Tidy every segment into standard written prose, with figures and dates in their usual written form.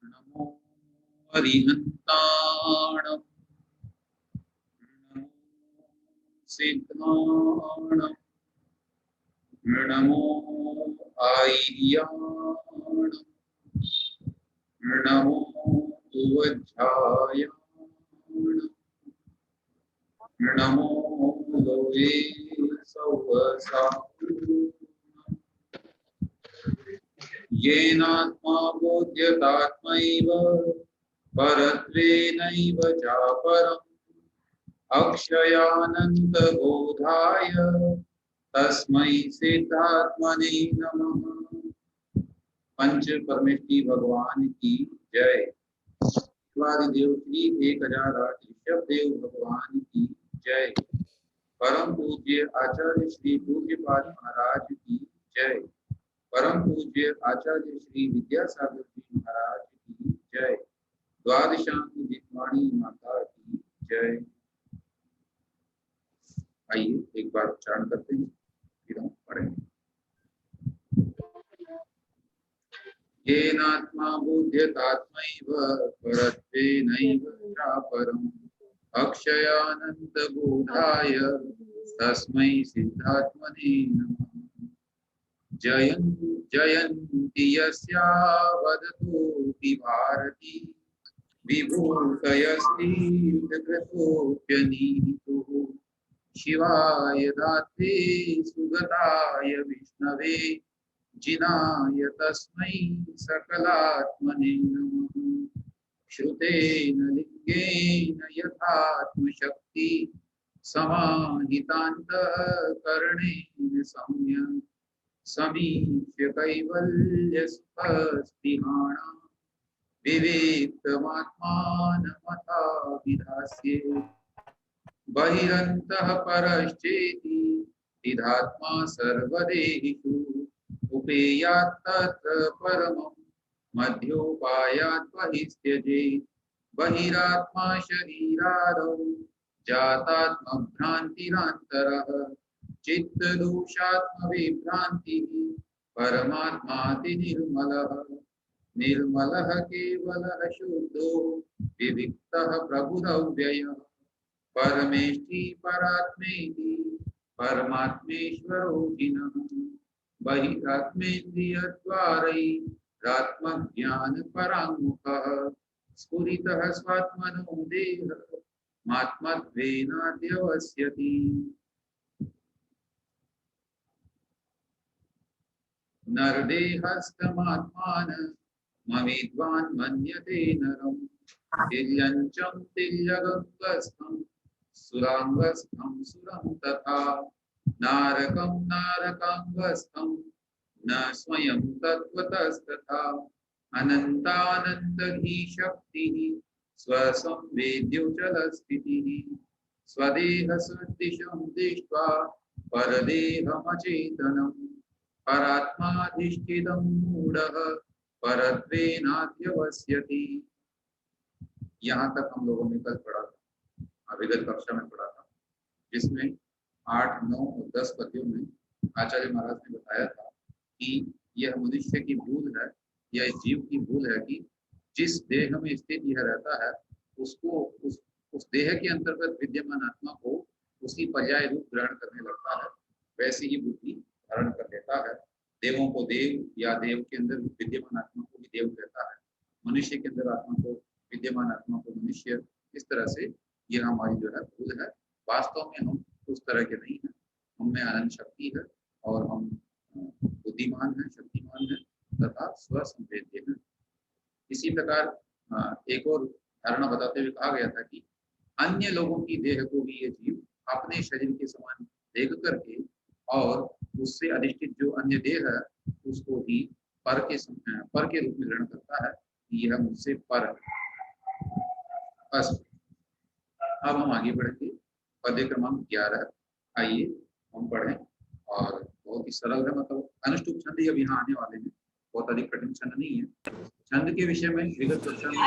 नमो अरिहन्ताणं नमो सिद्धाणं नमो आयर्याणं नमो उवज्झायाणं नमो लोये सौवसाकुणं येनात्मा बोध्यतात्मैव परत्वेनैव चापरम् अक्षयानन्तबोधाय तस्मै सिद्धात्मने नमः। पंच परमेष्टि भगवान की जय। शिवादिदेव श्री 1008 ऋषभ देव भगवान की जय। परम पूज्य आचार्य श्री पूज्यपाद महाराज की जय। परम पूज्य आचार्य श्री विद्यासागर जी महाराज की जय। द्वादशांग जितवाणी माता की जय। आइए एक बार उच्चारण करते हैं, फिर हम पढ़ेंगे। येनात्मा बोध्यतात्मैव परत्वेनैव चापरम् अक्षयानन्तबोधाय तस्मै सिद्धात्मने नमः। जयन्ति यस्या वदतोऽपि भारती विभूतयस्तीर्थकृतोऽप्यनीतुः शिवाय दात्रे सुगताय विष्णवे जिनाय तस्मै सकलात्मने नमः। श्रुतेन लिङ्गेन यथात्मशक्ति समाहितान्तःकरणेन सम्यक् समीक्ष्य कैवल्यसुखस्पृहाणां विवेक्तमात्मानमथाभिधास्ये बहिरन्तः परश्चेति विधात्मा सर्वदेहिषु उपेयात् तत्र परमं मध्योपायात् बहिस्त्यजेत् बहिरात्मा शरीरादौ जातात्मभ्रान्तिरान्तरः चित्तदोषात्मविभ्रान्तिः परमात्माति निर्मलः निर्मलः केवलः शुद्धो विविक्तः प्रभुरव्ययः परमेष्टि परात्मेति परमात्मेश्वरो हिनः बहिरात्मेन्द्रियद्वारैरात्मज्ञानपराङ्मुखः स्फुरितः स्वात्मनो देहः मात्मत्वेनाध्यवस्यति। नरदेहस्थमात्मानं मविद्वान् मन्यते नरं तिर्यञ्चं तिर्यगङ्गस्थं सुराङ्गस्थं सुरं तथा नारकं नारकाङ्गस्थं न स्वयं तत्त्वतस्तथा अनन्तानन्दधीशक्तिः स्वसंवेद्योऽचलस्थितिः स्वदेहसदृशं दृष्ट्वा परदेहमचेतनम् परात्माधिष्ठितं मूढ़ः परत्वेनाध्यवस्यति। यहाँ तक हम लोगों ने कल पढ़ा था, विगत कक्षा में पढ़ा था, जिसमें 8, 9 और 10 पद्यों में आचार्य महाराज ने बताया था कि यह मनुष्य की भूल है, यह जीव की भूल है कि जिस देह में स्थित यह रहता है उसको उस देह के अंतर्गत विद्यमान आत्मा को उसी पर्याय रूप ग्रहण करने लगता है। वैसे ही बुद्धि धारण कर लेता है। देवों को देव या देव के अंदर विद्यमान आत्मा को भी देव कहता है, मनुष्य के अंदर आत्मा को विद्यमान आत्मा को मनुष्य। इस तरह से यह हमारी जो है भूल है। वास्तव में हम उस तरह के नहीं हैं, हम में अनंत शक्ति है और हम बुद्धिमान हैं, शक्तिमान हैं तथा स्वसंवेद्य हैं। इसी प्रकार एक और धारणा बताते हुए कहा गया था कि अन्य लोगों की देह को भी ये जीव अपने शरीर के समान देख करके और उससे अधिष्ठित जो अन्य देह है उसको ही पर के रूप में ग्रहण करता है कि यह मुझसे पर है। अब हम आगे बढ़ेंगे पद्य क्रमांक 11। आइए हम पढ़ें और बहुत ही सरल है, मतलब अनुष्टुप छंद अब यहाँ आने वाले हैं, बहुत अधिक कठिन छंद नहीं है। छंद के विषय में विगत कक्षा में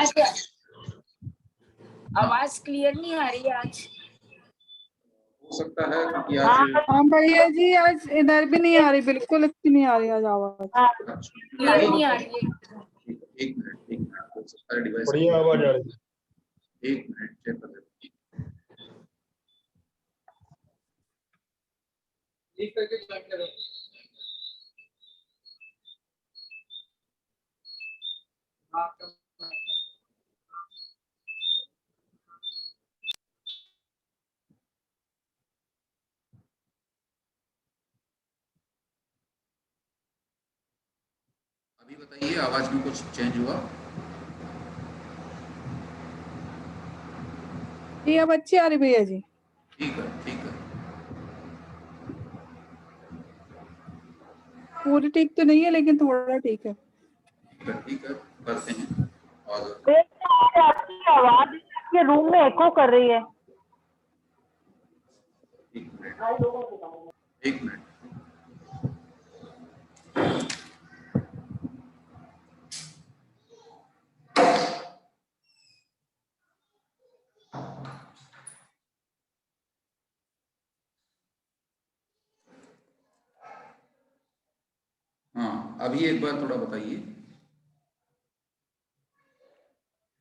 आवाज क्लियर नहीं आ रही आज। हो सकता है कि आज हाँ भैया जी आज इधर भी नहीं आ रही, बिल्कुल अच्छी नहीं आ रही आज आवाज, क्लियर नहीं आ रही है। एक मिनट सारे डिवाइस। बढ़िया आवाज आ रही है। 1 मिनट चेक कर लेते हैं। अभी बताइए आवाज में कुछ चेंज हुआ? जी अब अच्छी आ रही भैया जी। ठीक है, ठीक है। पूरी ठीक तो नहीं है लेकिन थोड़ा ठीक है। ठीक है, ठीक है, करते हैं। और आपकी आवाज आपके रूम में एको कर रही है। 1 मिनट, 1 मिनट। हाँ, अभी एक बार थोड़ा बताइए।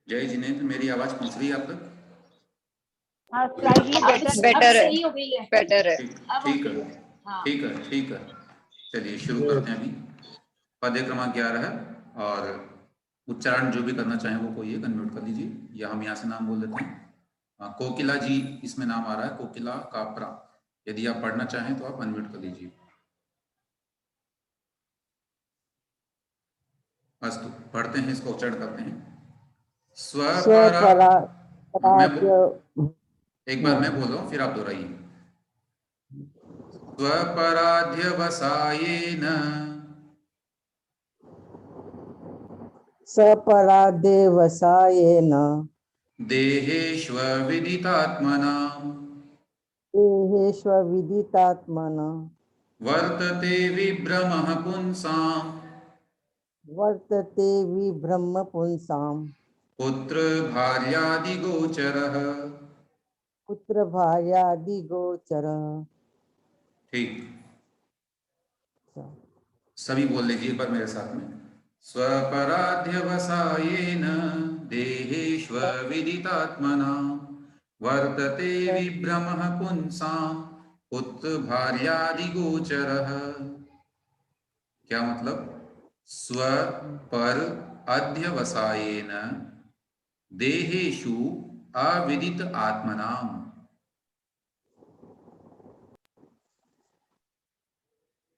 जय जिनेंद्र, मेरी आवाज पहुंच रही है आप तक? हाँ, स्लाइटली बेटर है, सही हो गई है, बेटर है। ठीक है, हाँ। ठीक है, ठीक है। चलिए शुरू करते हैं अभी। पद्य क्रमांक 11 है और उच्चारण जो भी करना चाहें वो कोई एक अनम्यूट कर लीजिए या हम यहाँ से नाम बोल देते हैं। कोकिला जी इसमें नाम आ रहा है, कोकिला कापरा। यदि आप पढ़ना चाहें तो आप अनम्यूट कर लीजिए। अस्तु, पढ़ते हैं, इसको उच्चारण करते हैं। स्वपरा, एक बार मैं बोल रहा हूँ फिर आप दोहराइए। स्वपराध्यवसायेन स्वपराध्यवसायेन देहेष्वविदितात्मनाम् देहेष्वविदितात्मना वर्तते विभ्रमः पुंसाम् वर्तते विभ्रम पुंसां पुत्र भार्यादिगोचरः। पुत्र भार्यादिगोचर। ठीक, सभी बोल लीजिए एक बार मेरे साथ में। स्वपराध्यवसायेन देहेष्वविदितात्मना वर्तते विभ्रमः पुंसां पुत्र भार्यादिगोचरः। क्या मतलब? स्व पर अध्यवसायेन देहेषु अविदित आत्मनाम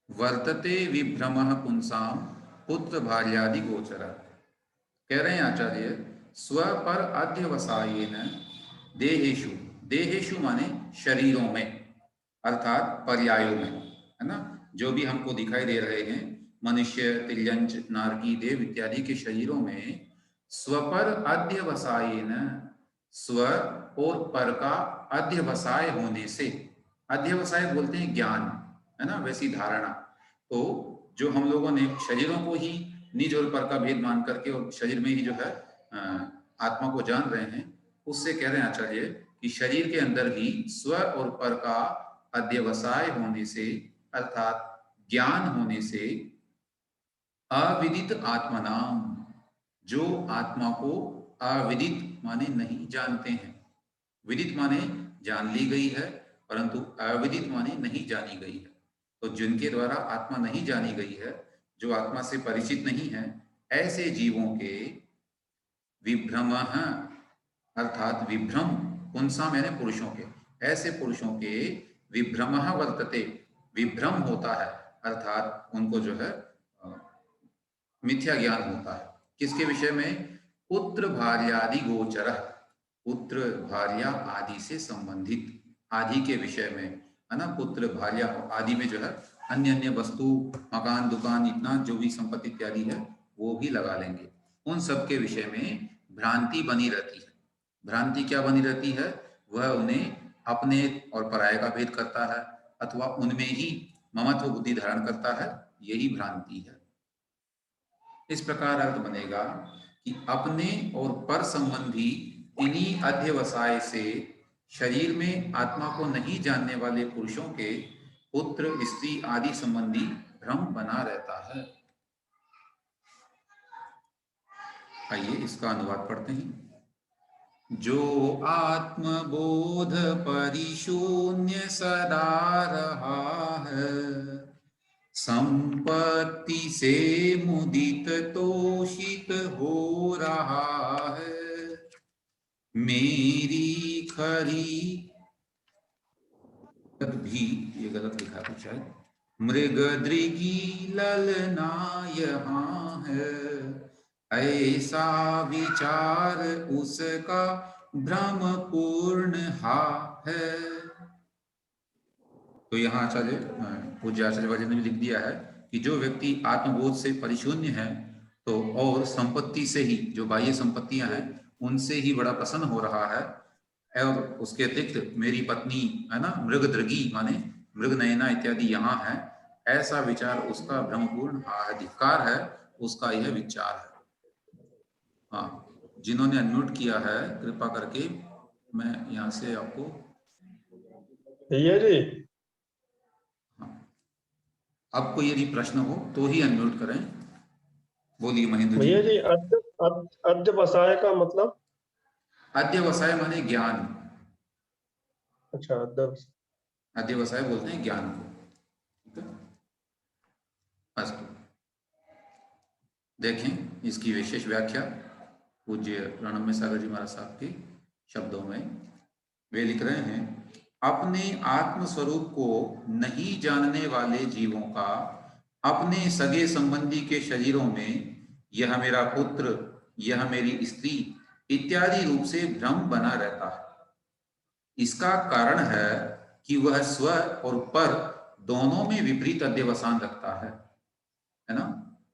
वर्तते विभ्रमः पुंसाम पुत्र भार्यादि गोचर। कह रहे हैं आचार्य, स्व पर अध्यवसायेन देहेषु, देहेषु माने शरीरों में अर्थात पर्यायों में, है ना, जो भी हमको दिखाई दे रहे हैं, मनुष्य, तिर्यंच, नारकी, देव इत्यादि के शरीरों में स्वपर अध्यवसायेन, स्व और पर का अध्यवसाय होने से, अध्यवसाय बोलते हैं ज्ञान, है ना, वैसी धारणा। तो जो हम लोगों ने शरीरों को ही निज और पर का भेद मान करके और शरीर में ही जो है आत्मा को जान रहे हैं, उससे कह रहे हैं आचार्य कि शरीर के अंदर ही स्व और पर का अध्यवसाय होने से अर्थात ज्ञान होने से अविदित आत्मनाम, जो आत्मा को अविदित माने नहीं जानते हैं, विदित माने जान ली गई है परंतु अविदित माने नहीं जानी गई है। तो जिनके द्वारा आत्मा नहीं जानी गई है, जो आत्मा से परिचित नहीं है, ऐसे जीवों के विभ्रम अर्थात विभ्रम, पुंसा मैंने पुरुषों के, ऐसे पुरुषों के विभ्रम वर्तते, विभ्रम होता है अर्थात उनको जो है मिथ्या ज्ञान होता है। किसके विषय में? पुत्र भार्यादि गोचर, पुत्र भार्या आदि से संबंधित, आदि के विषय में, है ना, पुत्र भार्या आदि में जो है अन्य अन्य वस्तु, मकान, दुकान, इतना जो भी संपत्ति इत्यादि है वो भी लगा लेंगे। उन सब के विषय में भ्रांति बनी रहती है। भ्रांति क्या बनी रहती है? वह उन्हें अपने और पराये का भेद करता है अथवा उनमें ही ममत्व बुद्धि धारण करता है, यही भ्रांति है। इस प्रकार अर्थ बनेगा कि अपने और पर संबंधी इन्हीं अध्यवसाय से शरीर में आत्मा को नहीं जानने वाले पुरुषों के पुत्र, स्त्री आदि संबंधी भ्रम बना रहता है। आइए इसका अनुवाद पढ़ते हैं। जो आत्मबोध परिशून्य सदा रहा है, संपत्ति से मुदित तोषित हो रहा है, मेरी खरी भी, ये गलत लिखा है शायद, मृग दृगी ललना यहाँ है, ऐसा विचार उसका भ्रम पूर्ण हा है। तो यहाँ आचार्य पूज्य आचार्य वजन ने भी लिख दिया है कि जो व्यक्ति आत्मबोध से परिशून्य है तो और संपत्ति से ही, जो बाह्य संपत्तियां हैं उनसे ही बड़ा प्रसन्न हो रहा है, और उसके अतिरिक्त मेरी पत्नी है ना, मृग दृगी माने मृग नयना इत्यादि यहाँ है, ऐसा विचार उसका भ्रमपूर्ण अधिकार है, उसका यह विचार है। हाँ, जिन्होंने अनम्यूट किया है कृपा करके मैं यहाँ से आपको भैया जी, आपको यदि प्रश्न हो तो ही अनम्यूट करें। बोलिए महेंद्र जी। भैया जी, अध्यवसाय का मतलब? अध्यवसाय माने ज्ञान। अच्छा, अध्यवसाय बोलते हैं ज्ञान को। अस्तु, देखें इसकी विशेष व्याख्या पूज्य रणम्य सागर जी महाराज साहब के शब्दों में। वे लिख रहे हैं, अपने आत्म स्वरूप को नहीं जानने वाले जीवों का अपने सगे संबंधी के शरीरों में यह मेरा पुत्र, यह मेरी स्त्री इत्यादि रूप से भ्रम बना रहता है। इसका कारण है कि वह स्व और पर दोनों में विपरीत अध्यवसान रखता है ना।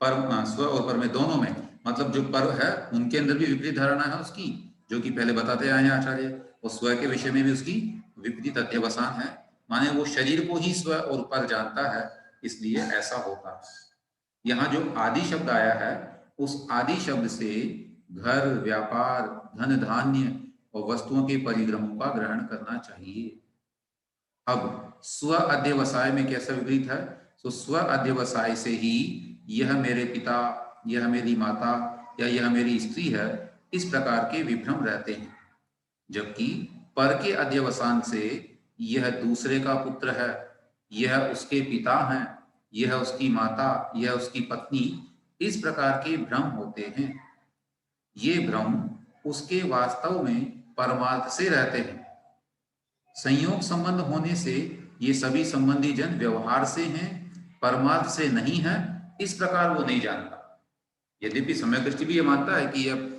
पर स्व और पर में दोनों में, मतलब जो पर है उनके अंदर भी विपरीत धारणा है उसकी, जो कि पहले बताते आए हैं आचार्य, और स्व के विषय में भी उसकी विपरीत अध्यवसान है, माने वो शरीर को ही स्व और पर जानता है, इसलिए ऐसा होता है। यहाँ जो आदि शब्द आया है, उस आदि शब्द से घर, व्यापार, धन धान्य और वस्तुओं के परिग्रहों का ग्रहण करना चाहिए। अब स्व अध्यवसाय में कैसा विपरीत है? तो स्व अध्यवसाय से ही यह मेरे पिता, यह मेरी माता या यह मेरी स्त्री है, इस प्रकार के विभ्रम रहते हैं। जबकि पर के अध्यवसान से यह दूसरे का पुत्र है, यह उसके पिता हैं, यह उसकी माता, यह उसकी पत्नी, इस प्रकार के भ्रम होते हैं। ये भ्रम उसके वास्तव में परमार्थ से रहते हैं। संयोग संबंध होने से ये सभी संबंधी जन व्यवहार से हैं, परमार्थ से नहीं है, इस प्रकार वो नहीं जानता। यद्यपि समय दृष्टि भी ये मानता है कि यह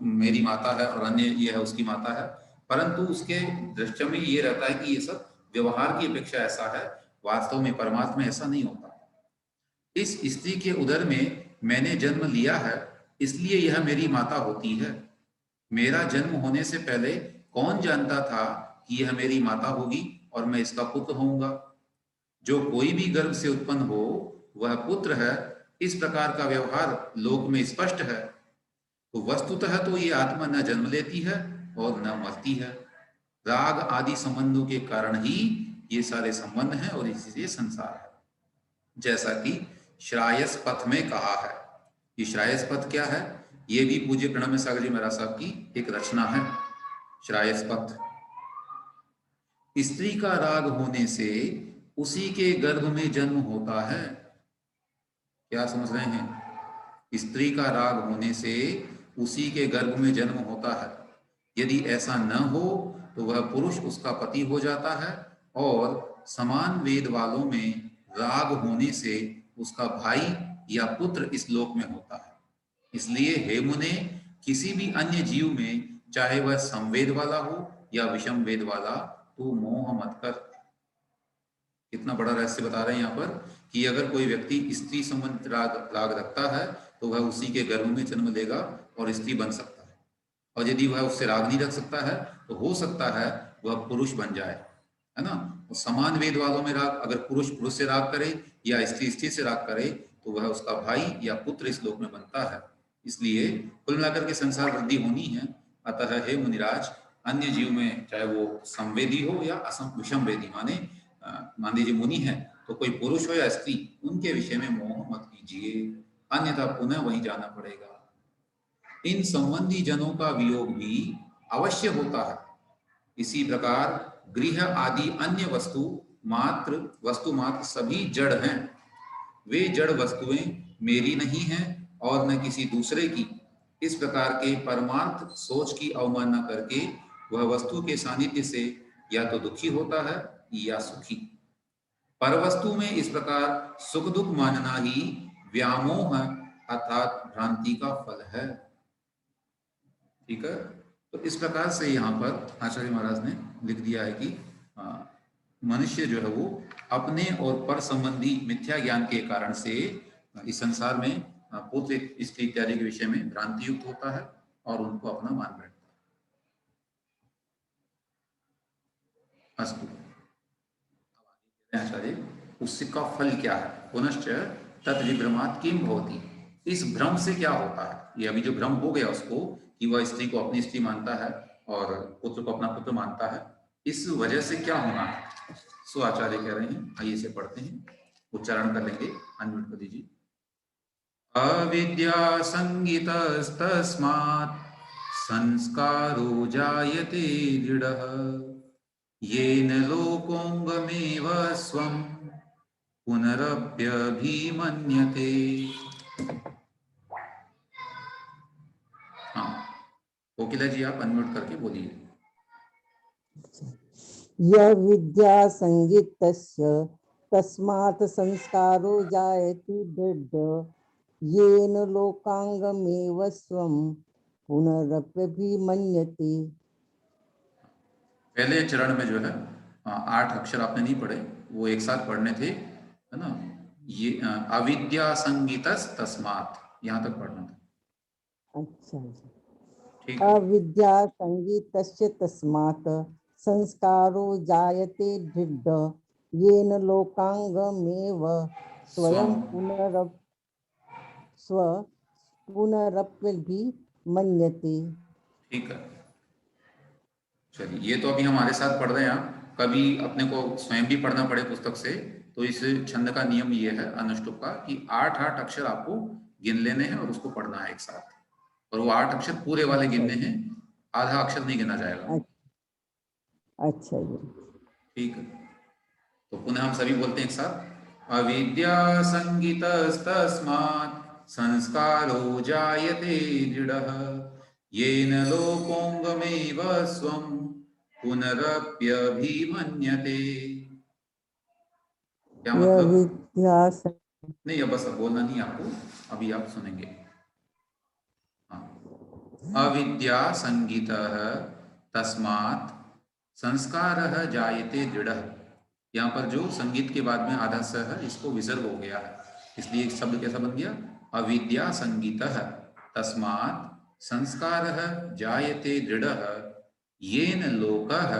मेरी माता है और अन्य ये है उसकी माता है, परंतु उसके दृष्टि में ये रहता है कि ये सब व्यवहार की अपेक्षा ऐसा है, वास्तव में परमार्थ में ऐसा नहीं होता। इस स्त्री के उदर में मैंने जन्म लिया है, इसलिए यह मेरी माता होती है। मेरा जन्म होने से पहले कौन जानता था कि यह मेरी माता होगी और मैं इसका पुत्र होऊंगा? जो कोई भी गर्भ से उत्पन्न हो वह पुत्र है, इस प्रकार का व्यवहार लोक में स्पष्ट है। तो वस्तुतः तो ये आत्मा न जन्म लेती है और न मरती है। राग आदि संबंधों के कारण ही ये सारे संबंध हैं और इसी से संसार है। जैसा कि श्रायस पथ में कहा है। ये श्रायस पथ क्या है? ये भी पूज्य प्रणम्य सागर जी महाराज साहब की एक रचना है, श्रायस पथ। स्त्री का राग होने से उसी के गर्भ में जन्म होता है। क्या समझ रहे हैं? स्त्री का राग होने से उसी के गर्भ में जन्म होता है। यदि ऐसा न हो तो वह पुरुष उसका पति हो जाता है, और समान वेद वालों में राग होने से उसका भाई या पुत्र इस लोक में होता है। इसलिए हे मुने, किसी भी अन्य जीव में, चाहे वह समवेद वाला हो या विषम वेद वाला, तो मोह मत कर। कितना बड़ा रहस्य बता रहे हैं यहाँ पर कि अगर कोई व्यक्ति स्त्री संबंधित राग रखता है तो वह उसी के गर्भ में जन्म लेगा और स्त्री बन सकता है, और यदि वह उससे राग नहीं रख सकता है तो हो सकता है वह पुरुष बन जाए, है ना। और समान वेद वालों में राग, अगर पुरुष पुरुष से राग करे या स्त्री स्त्री से राग करे तो वह उसका भाई या पुत्र इस लोक में बनता है। इसलिए कुल मिलाकर के संसार वृद्धि होनी है। अतः हे मुनिराज, अन्य जीव में चाहे वो संवेदी हो या विषम वेदी, माने मान लीजिए मुनि है तो कोई पुरुष हो या स्त्री, उनके विषय में मोह मत कीजिए, अन्यथा पुनः वहीं जाना पड़ेगा। इन संबंधी जनों का वियोग भी अवश्य होता है। इसी प्रकार गृह आदि अन्य वस्तु मात्र सभी जड़ हैं। वे जड़ वस्तुएं मेरी नहीं हैं और न किसी दूसरे की। इस प्रकार के परमार्थ सोच की अवमानना करके वह वस्तु के सानिध्य से या तो दुखी होता है या सुखी। परवस्तु में इस प्रकार सुख दुख मानना ही व्यामोह अर्थात भ्रांति का फल है। ठीक है, तो इस प्रकार से यहाँ पर आचार्य महाराज ने लिख दिया है कि मनुष्य जो है वो अपने और पर संबंधी मिथ्या ज्ञान के कारण से इस संसार में पुत्र स्त्री इत्यादि के विषय में भ्रांति युक्त होता है और उनको अपना मान बैठता है। अस्तु, आचार्य उसका फल क्या है? पुनश्च तद्विभ्रमात् किम भवति, इस भ्रम से क्या होता है? ये अभी जो भ्रम हो गया उसको कि वह स्त्री को अपनी स्त्री मानता है और पुत्र को अपना पुत्र मानता है, इस वजह से क्या होना है? सो आचार्य कह रहे हैं, आइए इसे पढ़ते हैं, उच्चारण कर लेंगे, अनम्यूट कर दीजिए। अविद्या संगितस्तस्मात् संस्कारो जायते दृढ़ः येन लोकोऽङ्गमेव स्वं पुनरप्यभिमन्यते। हाँ, कोकिला जी आप अनम्यूट करके बोलिए। यह विद्या संगीतस्य तस्मात् संस्कारो जायते दृढ़ येन लोकांगमेव स्वं पुनरप्यभिमन्यते। पहले चरण में जो है 8 अक्षर आपने नहीं पढ़े, वो एक साथ पढ़ने थे, है ना? ये अविद्या संगीतस् तस्मात्, यहाँ तक पढ़ना था। अच्छा, ठीक, अविद्या संगीतस्य तस्मात् संस्कारो जायते दृढ़ येन लोकांगमेव स्वयं पुनरप्यभिमन्यते। ठीक है, चलिए, ये तो अभी हमारे साथ पढ़ रहे हैं आप, कभी अपने को स्वयं भी पढ़ना पड़े पुस्तक से, तो इस छंद का नियम ये है अनुष्टुप का कि 8 अक्षर आपको गिन लेने हैं और उसको पढ़ना है एक साथ, और वो 8 अक्षर पूरे वाले गिनने हैं, आधा अक्षर नहीं गिना जाएगा। अच्छा जी, ठीक है, तो पुनः हम सभी बोलते हैं एक साथ, अविद्या संगीतस्तस्मात् संस्कारो जायते दृढ़ः येन लोकोऽङ्गमेव स्वं पुनरप्यभिमन्यते। क्या मतलब? नहीं, अब बस बोलना नहीं आपको, अभी आप सुनेंगे। हाँ, अविद्या संगीतः तस्मात् संस्कारः जायते दृढ़ः। यहाँ पर जो संगीत के बाद में आधा स है, इसको विसर्ग हो गया है, इसलिए एक शब्द कैसा बन गया? अविद्या संगीतः तस्मात् संस्कारः जायते दृढ़ः येन लोकः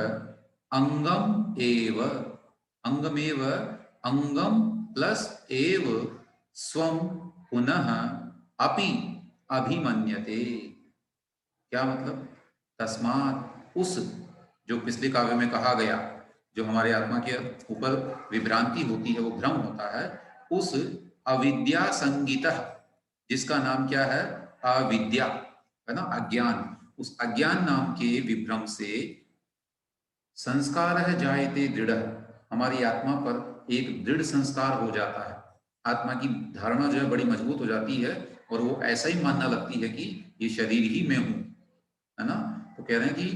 अंगम एव, अंगमेव, अंगम प्लस एव स्वं पुनः अपि अभिमन्यते। क्या मतलब? तस्मात्, उस, जो पिछले काव्य में कहा गया, जो हमारे आत्मा के ऊपर विभ्रांति होती है, वो भ्रम होता है, उस अविद्या संगीतः, जिसका नाम क्या है? अविद्या, है ना, अज्ञान, उस अज्ञान नाम के विभ्रम से संस्कार है जायते दृढ़, हमारी आत्मा पर एक दृढ़ संस्कार हो जाता है, आत्मा की धारणा जो है बड़ी मजबूत हो जाती है और वो ऐसा ही मानना लगती है कि ये शरीर ही मैं हूं, है ना। तो कह रहे हैं कि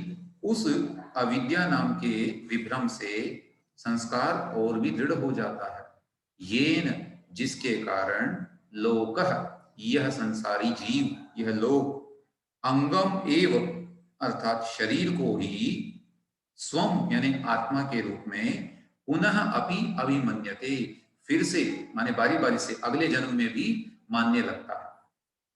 उस अविद्या नाम के विभ्रम से संस्कार और भी दृढ़ हो जाता है, येन, जिसके कारण लोकः, यह संसारी जीव, यह लोक, अंगम एव अर्थात शरीर को ही, स्वम यानी आत्मा के रूप में, पुनः अपि अभिमन्यते, फिर से माने बारी बारी से अगले जन्म में भी मानने लगता है।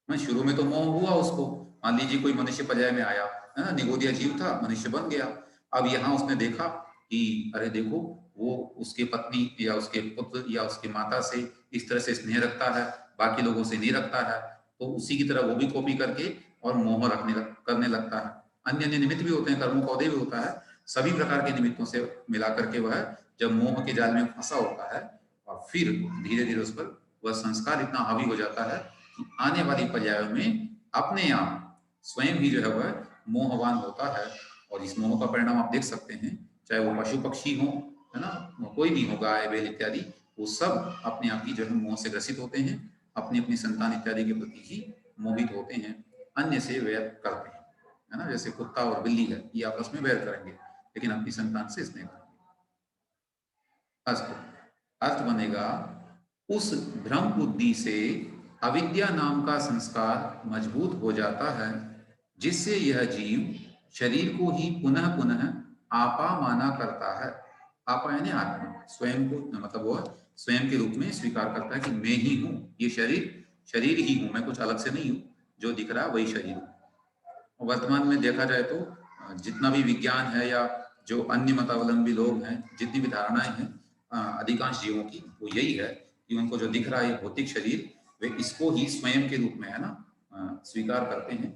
मैं शुरू में तो मोह हुआ उसको, मान लीजिए कोई मनुष्य पर्याय में आया, है ना, निगोदिया जीव था, मनुष्य बन गया, अब यहाँ उसने देखा कि अरे देखो वो उसके पत्नी या उसके पुत्र या उसके माता से इस तरह से स्नेह रखता है, बाकी लोगों से नहीं रखता है, तो उसी की तरह वो भी कॉपी करके और मोह करने लगता है। अन्य अन्य निमित्त भी होते हैं, कर्मों का उदय भी होता है, सभी प्रकार के निमित्तों से मिला करके वह जब मोह के जाल में फंसा होता है और फिर धीरे धीरे उस पर वह संस्कार इतना हावी हो जाता है कि आने वाली पर्यायों में अपने आप स्वयं ही जो है वह मोहवान होता है। और इस मोह का परिणाम आप देख सकते हैं, चाहे वो पशु पक्षी हो, है ना, कोई भी हो, गाय बैल इत्यादि, वो सब अपने आप ही जो है मोह से ग्रसित होते हैं, अपनी अपनी संतान इत्यादि के प्रति ही मोहित होते हैं, अन्य से वैर करते हैं, है ना। जैसे कुत्ता और बिल्ली है, ये आपस में वैर करेंगे लेकिन अपनी संतान से स्नेह करेंगे। अर्थ बनेगा, उस भ्रम बुद्धि से अविद्या नाम का संस्कार मजबूत हो जाता है, जिससे यह जीव शरीर को ही पुनः पुनः आपा माना करता है। आपा यानी आत्मा, स्वयं को, मतलब वह स्वयं के रूप में स्वीकार करता है कि मैं ही हूँ, ये शरीर ही हूँ, मैं कुछ अलग से नहीं हूँ, जो दिख रहा है वही शरीर हूँ। वर्तमान में देखा जाए तो जितना भी विज्ञान है या जो अन्य मतावलंबी लोग हैं, जितनी भी धारणाएं हैं अधिकांश जीवों की, वो यही है कि उनको जो दिख रहा है भौतिक शरीर, वे इसको ही स्वयं के रूप में, है ना, स्वीकार करते हैं।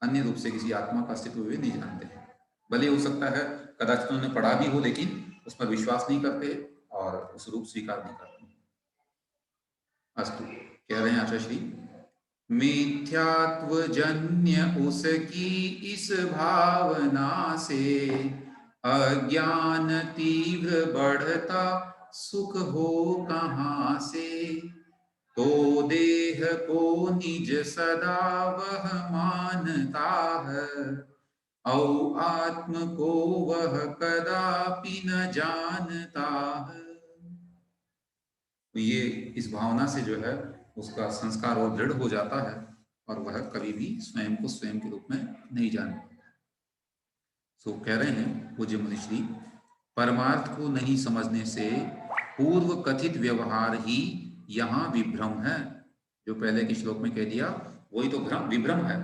अन्य रूप से किसी आत्मा का अस्तित्व वे नहीं जानते हैं। भले हो सकता है कदाचित उन्होंने पढ़ा भी हो, लेकिन उस पर विश्वास नहीं करते और उस रूप स्वीकार नहीं करते। अस्तु, कह रहे हैं आचार्य श्री, मिथ्यात्व जन्य उसकी इस भावना से अज्ञान तीव्र बढ़ता सुख हो कहाँ से। तो देह को निज सदा वह मानता है, और आत्म को वह कदापि न जानता है। ये इस भावना से जो है उसका संस्कार और दृढ़ हो जाता है और वह कभी भी स्वयं को स्वयं के रूप में नहीं जानता। सो कह रहे हैं पूज्य मुनिश्री, परमार्थ को नहीं समझने से पूर्व कथित व्यवहार ही यहाँ विभ्रम है। जो पहले के श्लोक में कह दिया वही तो विभ्रम है।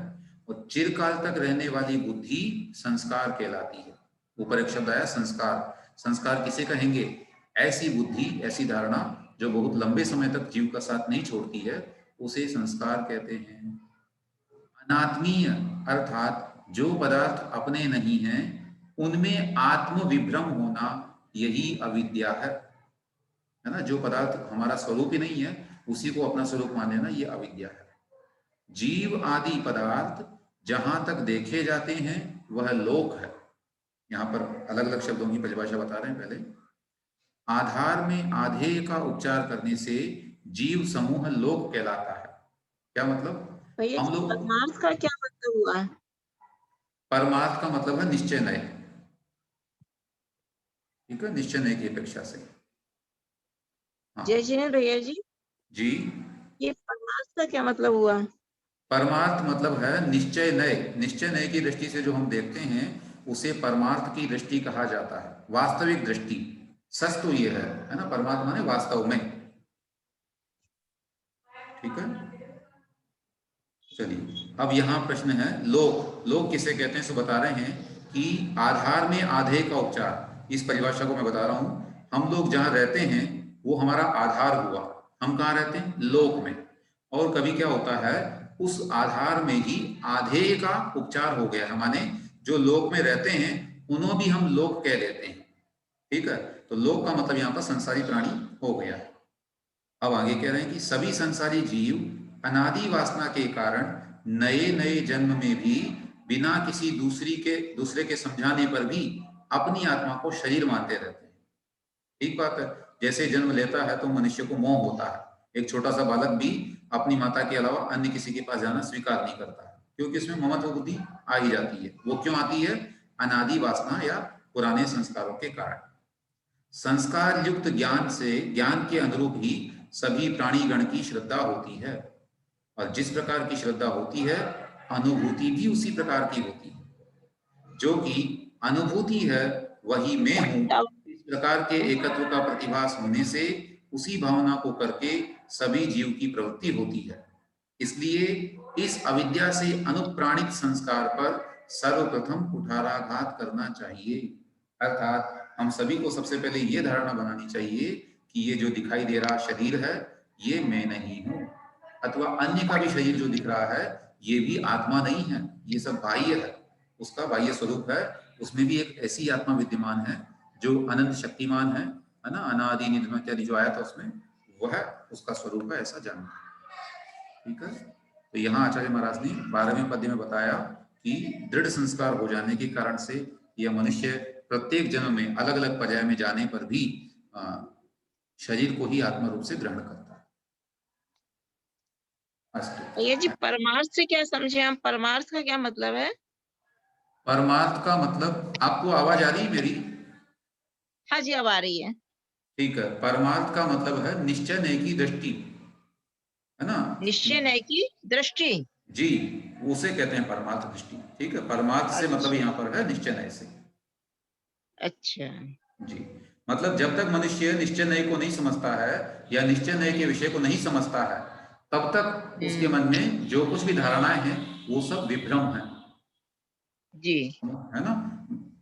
और चिरकाल तक रहने वाली बुद्धि संस्कार कहलाती है। ऊपर एक शब्द आया संस्कार। संस्कार किसे कहेंगे? ऐसी बुद्धि, ऐसी धारणा जो बहुत लंबे समय तक जीव का साथ नहीं छोड़ती है, उसे संस्कार कहते हैं। अनात्मीय अर्थात जो पदार्थ अपने नहीं हैं, उनमें आत्म विभ्रम होना, यही अविद्या है ना। जो पदार्थ हमारा स्वरूप ही नहीं है, उसी को अपना स्वरूप मान लेना, ये अविद्या है। जीव आदि पदार्थ जहां तक देखे जाते हैं वह लोक है। यहाँ पर अलग अलग शब्दों की परिभाषा बता रहे हैं। पहले, आधार में आधेय का उपचार करने से जीव समूह लोक कहलाता है। क्या मतलब? हम लोग, परमार्थ का क्या मतलब हुआ है? परमार्थ का मतलब है निश्चय नय। ठीक है, निश्चय नय की अपेक्षा से। हाँ। जय जी भैया जी, जी, ये परमार्थ का क्या मतलब हुआ? परमार्थ मतलब है निश्चय नय। निश्चय नय की दृष्टि से जो हम देखते हैं उसे परमार्थ की दृष्टि कहा जाता है। वास्तविक दृष्टि, सच तो ये है ना, परमात्मा ने वास्तव में। ठीक है, चलिए अब यहाँ प्रश्न है, लोक। लोक किसे कहते हैं? सो बता रहे हैं कि आधार में आधेय का उपचार। इस परिभाषा को मैं बता रहा हूँ। हम लोग जहाँ रहते हैं वो हमारा आधार हुआ। हम कहाँ रहते हैं? लोक में। और कभी क्या होता है, उस आधार में ही आधेय का उपचार हो गया है, माने जो लोक में रहते हैं उन्हों भी हम लोक कह देते हैं। ठीक है, तो लोक का मतलब यहाँ पर संसारी प्राणी हो गया। अब आगे कह रहे हैं कि सभी संसारी जीव अनादि वासना के कारण नए नए जन्म में भी बिना किसी दूसरे के समझाने पर भी अपनी आत्मा को शरीर मानते रहते हैं। ठीक बात है। जैसे जन्म लेता है तो मनुष्य को मोह होता है। एक छोटा सा बालक भी अपनी माता के अलावा अन्य किसी के पास जाना स्वीकार नहीं करता है, क्योंकि इसमें ममत्व बुद्धि आ ही जाती है। वो क्यों आती है? अनादि वासना या पुराने संस्कारों के कारण। संस्कार युक्त ज्ञान से, ज्ञान के अनुरूप ही सभी प्राणीगण की श्रद्धा होती है। और जिस प्रकार की श्रद्धा होती है, अनुभूति भी उसी प्रकार की होती है। जो कि अनुभूति है वही मैं हूं, इस प्रकार के एकत्व का प्रतिभास होने से उसी भावना को करके सभी जीव की प्रवृत्ति होती है। इसलिए इस अविद्या से अनुप्राणित संस्कार पर सर्वप्रथम कुठाराघात करना चाहिए। अर्थात हम सभी को सबसे पहले ये धारणा बनानी चाहिए कि ये जो दिखाई दे रहा शरीर है ये मैं नहीं हूँ, अथवा अन्य का भी शरीर जो दिख रहा है ये भी आत्मा नहीं है, ये सब बाह्य है, उसका बाह्य स्वरूप है। उसमें भी एक ऐसी आत्मा विद्यमान है जो अनंत शक्तिमान है ना, अनादि निधन इत्यादि जो आया था उसमें, वह उसका स्वरूप है, ऐसा जानना। ठीक है, तो यहाँ आचार्य महाराज ने 12वें पद्य में बताया कि दृढ़ संस्कार हो जाने के कारण से यह मनुष्य प्रत्येक जन्म में अलग अलग पर्याय में जाने पर भी शरीर को ही आत्मा रूप से ग्रहण करता है। अस्तु। भैया जी परमार्थ से क्या समझे हम? परमार्थ का क्या मतलब है? परमार्थ का मतलब, आपको आवाज आ रही है मेरी? हाँ जी अब आ रही है। ठीक है। परमार्थ का मतलब है निश्चय नय की दृष्टि, है ना? निश्चय नय की दृष्टि। जी, उसे कहते हैं परमार्थ दृष्टि। ठीक है, परमार्थ से मतलब यहाँ पर है निश्चय नय से। अच्छा जी, मतलब जब तक मनुष्य निश्चय नय को नहीं समझता है या निश्चय नय के विषय को नहीं समझता है, तब तक उसके मन में जो कुछ भी धारणाएं हैं वो सब विभ्रम है जी, है ना?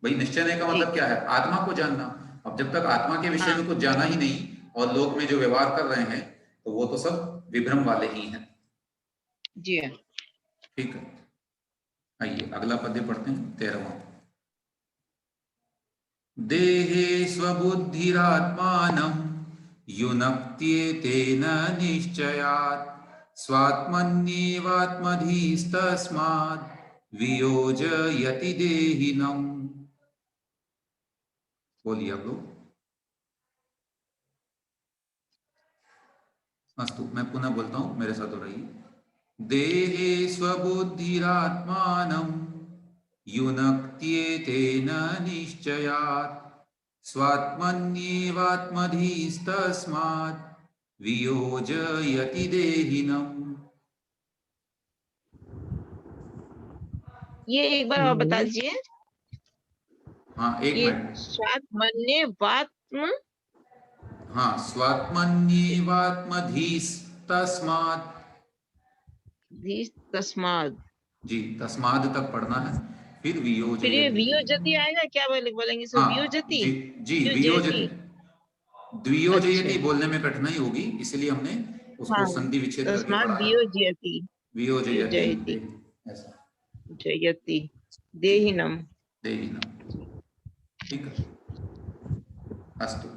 भाई निश्चय नय का मतलब क्या है? आत्मा को जानना। अब जब तक आत्मा के विषय में कुछ जाना ही नहीं और लोग में जो व्यवहार कर रहे हैं तो वो तो सब विभ्रम वाले ही हैं। जी ठीक है, आइए अगला पद्य पढ़ते हैं, 13वां। देहे स्वबुद्धिरात्मानं युनक्त्येतेन निश्चयात् स्वात्मन्येवात्मधीस्तस्मात् वियोजयति देहिनम्। बोलिए आप लोग। अस्तु, मैं पुनः बोलता हूं, मेरे साथ हो रही। देहे स्वबुद्धिरात्मानं युनक्त्येतेन निश्चयात् स्वात्मन्येवात्मधीस्तस्मात् वियोजयति देहिनम्। ये एक बार और बता दीजिए। हाँ एक ये मिनट। स्वात्मन्येवात्म, हाँ, स्वात्मन्येवात्मधीस्तस्मात्। तस्माद। जी, तस्माद तक पढ़ना है, फिर फिर ये वियोजयति। वियोजति आएगा क्या? बोलेंगे सो हाँ वियोजति। जी, जी वियोजति। द्वियोजयति बोलने में कठिनाई होगी, इसलिए हमने उसको संधि विच्छेद करके तस्माद पढ़ा है। वियोजयति। वियोजयति, ऐसा। जयति देहिनम। देहिनम, ठीक है। अस्तु,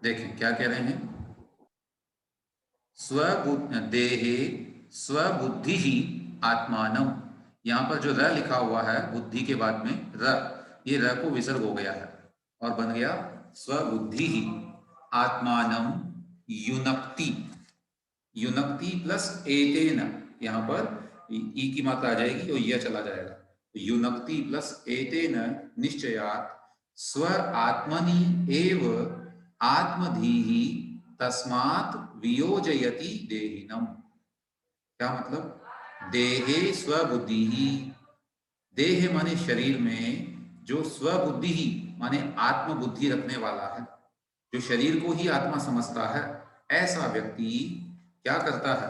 देखें क्या कह रहे हैं। देहे स्वबुद्धि ही आत्मानम। यहाँ पर जो र लिखा हुआ है बुद्धि के बाद में र, ये र को विसर्ग हो गया है और बन गया स्वबुद्धि ही आत्मानम युनक्ति। युनक्ति प्लस एतेन, यहाँ पर ई की मात्रा आ जाएगी और यह चला जाएगा। युनक्ति प्लस एतेन निश्चयात् स्व आत्मनि एव आत्मधीहि तस्मात् वियोजयति देहिनम। क्या मतलब? देहे स्वबुद्धि ही, देह माने शरीर में जो स्वबुद्धि ही माने आत्मबुद्धि रखने वाला है, जो शरीर को ही आत्मा समझता है, ऐसा व्यक्ति क्या करता है?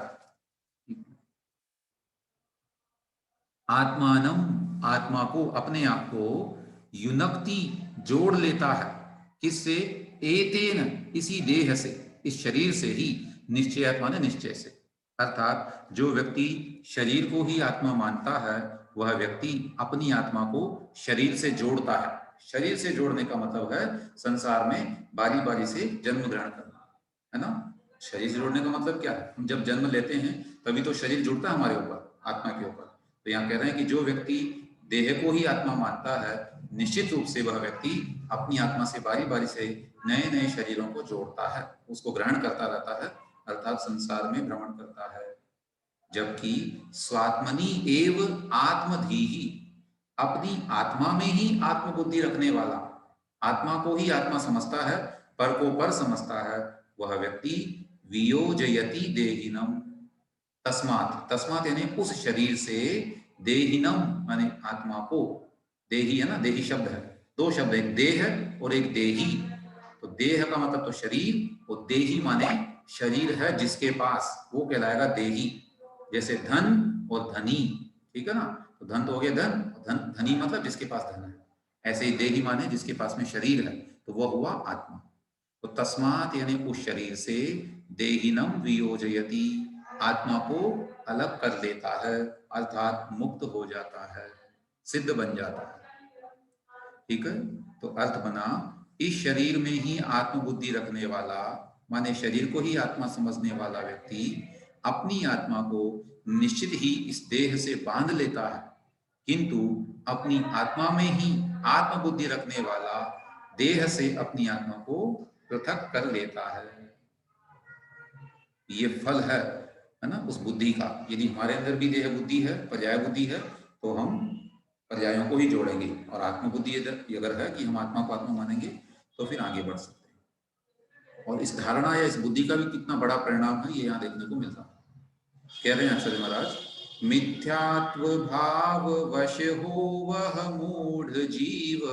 आत्मानम, आत्मा को, अपने आप को, युनक्ति जोड़ लेता है। किससे? एतेन, इसी देह से, इस शरीर से ही, निश्चय माने निश्चय से। अर्थात जो व्यक्ति शरीर को ही आत्मा मानता है वह व्यक्ति अपनी आत्मा को शरीर से जोड़ता है। शरीर से जोड़ने का मतलब है संसार में बारी बारी से जन्म ग्रहण करना, है ना? शरीर से जोड़ने का मतलब क्या है? हम जब जन्म लेते हैं तभी तो शरीर जुड़ता है हमारे ऊपर, आत्मा के ऊपर। तो यहाँ कह रहे हैं कि जो व्यक्ति देह को ही आत्मा मानता है, निश्चित रूप से वह व्यक्ति अपनी आत्मा से बारी बारी से नए नए शरीरों को जोड़ता है, उसको ग्रहण करता रहता है, अर्थात संसार में भ्रमण करता है। जबकि स्वात्मनि एव आत्मधीहि, अपनी आत्मा में ही आत्मबुद्धि रखने वाला, आत्मा को ही आत्मा समझता है, पर को पर समझता है, वह व्यक्ति वियोजयति देहिनम। तस्मात, तस्मात यानी उस शरीर से, देहिनम माने आत्मा को, देही है ना, देही शब्द है, दो शब्द, एक देह और एक देही। तो देह का मतलब तो शरीर और देही माने शरीर है जिसके पास, वो कहलाएगा देही। जैसे धन और धनी, ठीक है ना? तो धन तो हो गया धन, धन धनी मतलब जिसके पास धन है। ऐसे ही देही माने जिसके पास में शरीर है, तो वह हुआ आत्मा। तो तस्मात यानी उस शरीर से, देहिनम वियोजयति, आत्मा को अलग कर देता है, अर्थात मुक्त हो जाता है, सिद्ध बन जाता है। ठीक है, तो अर्थ बना, इस शरीर में ही आत्मबुद्धि रखने वाला माने शरीर को ही आत्मा समझने वाला व्यक्ति अपनी आत्मा को निश्चित ही इस देह से बांध लेता है, किंतु अपनी आत्मा में ही आत्मबुद्धि रखने वाला देह से अपनी आत्मा को पृथक कर लेता है। ये फल है ना उस बुद्धि का। यदि हमारे अंदर भी देह बुद्धि है, पर्याय बुद्धि है, तो हम पर्यायों को ही जोड़ेंगे, और आत्मबुद्धि अगर है कि हम आत्मा को आत्मा मानेंगे तो फिर आगे बढ़ सकते हैं। और इस धारणा या इस बुद्धि का भी कितना बड़ा परिणाम है ये यहाँ देखने को मिलता है। कह रहे हैं आचार्य महाराज, मिथ्यात्व भाव वश हो वह मूढ़ जीव,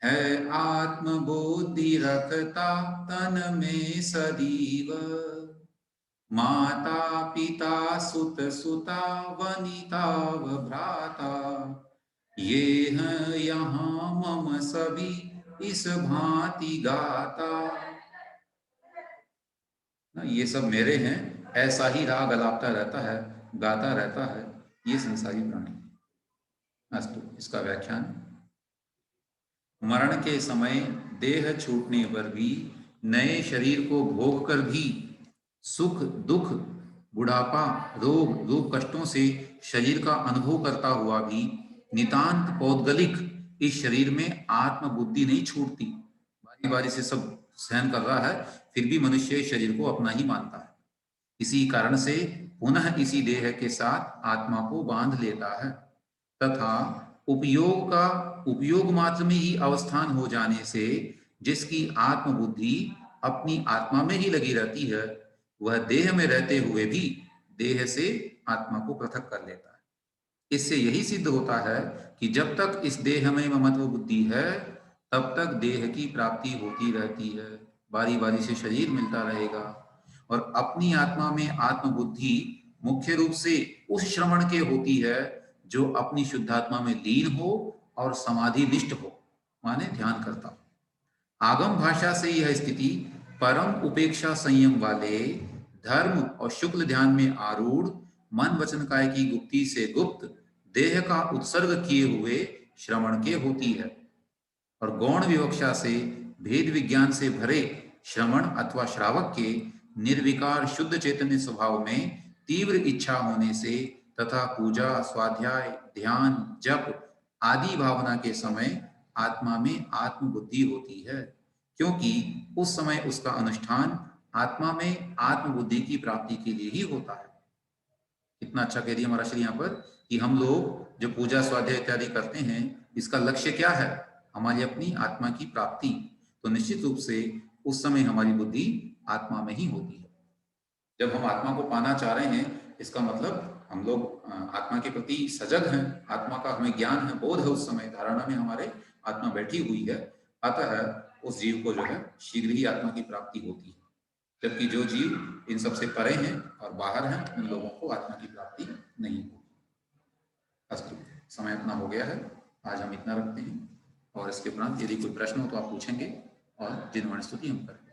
है आत्मबुद्धि रखता तन में सदैव, माता पिता सुत सुता वनिता व भ्राता, ये हैं यहाँ मम सभी इस भांति गाता। ये सब मेरे हैं, ऐसा ही राग अलापता रहता है, गाता रहता है ये संसारी प्राणी। अस्तु, इसका व्याख्यान। मरण के समय देह छूटने पर भी नए शरीर को भोग कर भी सुख दुख बुढ़ापा रोग रूप कष्टों से शरीर का अनुभव करता हुआ भी नितांत पौद्गलिक इस शरीर में आत्मबुद्धि नहीं छूटती। बारी बारी से सब सहन कर रहा है, फिर भी मनुष्य शरीर को अपना ही मानता है। इसी कारण से पुनः इसी देह के साथ आत्मा को बांध लेता है, तथा उपयोग मात्र में ही अवस्थान हो जाने से जिसकी आत्मबुद्धि अपनी आत्मा में ही लगी रहती है, वह देह में रहते हुए भी देह से आत्मा को पृथक कर लेता है। इससे यही सिद्ध होता है कि जब तक इस देह में ममत्व बुद्धि है तब तक देह की प्राप्ति होती रहती है, बारी बारी से शरीर मिलता रहेगा, और अपनी आत्मा में आत्मबुद्धि मुख्य रूप से उस श्रवण के होती है जो अपनी शुद्धात्मा में लीन हो और समाधि निष्ठ हो, माने ध्यान करता हो। आगम भाषा से यह स्थिति परम उपेक्षा संयम वाले धर्म और शुक्ल ध्यान में आरूढ़ मन वचन काय की गुप्ति से गुप्त देह का उत्सर्ग किए हुए श्रवण के होती है, और गौण विवक्षा से भेद विज्ञान से भरे श्रवण अथवा श्रावक के निर्विकार शुद्ध चैतन्य स्वभाव में तीव्र इच्छा होने से तथा पूजा स्वाध्याय ध्यान जप आदि भावना के समय आत्मा में आत्मबुद्धि होती है, क्योंकि उस समय उसका अनुष्ठान आत्मा में आत्मबुद्धि की प्राप्ति के लिए ही होता है। कितना अच्छा कह दिया हमारा श्री यहाँ पर कि हम लोग जो पूजा स्वाध्याय इत्यादि करते हैं इसका लक्ष्य क्या है, हमारी अपनी आत्मा की प्राप्ति। तो निश्चित रूप से उस समय हमारी बुद्धि आत्मा में ही होती है। जब हम आत्मा को पाना चाह रहे हैं इसका मतलब हम लोग आत्मा के प्रति सजग हैं, आत्मा का हमें ज्ञान है, बोध है, उस समय धारणा में हमारे आत्मा बैठी हुई है, अतः उस जीव को जो है शीघ्र ही आत्मा की प्राप्ति होती है। जबकि जो जीव इन सबसे परे हैं और बाहर हैं उन लोगों को आत्मा की प्राप्ति नहीं होती। अस्तु, समय अपना हो गया है, आज हम इतना रखते हैं, और इसके उपरांत यदि कोई प्रश्न हो तो आप पूछेंगे और जिन स्तुति हम करें।